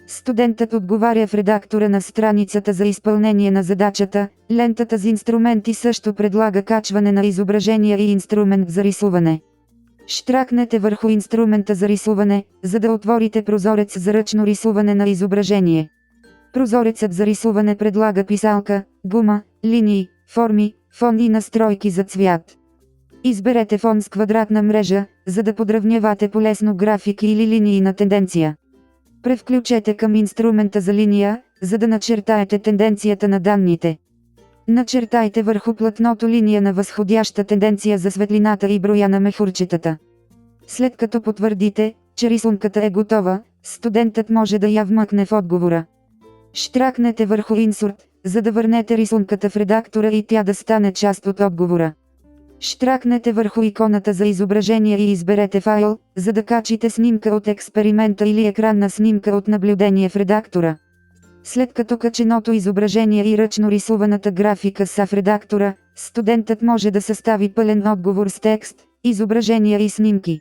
Студентът отговаря в редактора на страницата за изпълнение на задачата. Лентата с инструменти също предлага качване на изображения и инструмент за рисуване. Щракнете върху инструмента за рисуване, за да отворите прозорец за ръчно рисуване на изображение. Прозорецът за рисуване предлага писалка, гума, линии, форми, фон и настройки за цвят. Изберете фон с квадратна мрежа, за да подравнявате полесно графики или линии на тенденция. Превключете към инструмента за линия, за да начертаете тенденцията на данните. Начертайте върху платното линия на възходяща тенденция за светлината и броя на мехурчетата. След като потвърдите, че рисунката е готова, студентът може да я вмъкне в отговора. Щракнете върху Insert, за да върнете рисунката в редактора и тя да стане част от отговора. Щракнете върху иконата за изображение и изберете файл, за да качите снимка от експеримента или екранна снимка от наблюдение в редактора. След като каченото изображение и ръчно рисуваната графика са в редактора, студентът може да състави пълен отговор с текст, изображения и снимки.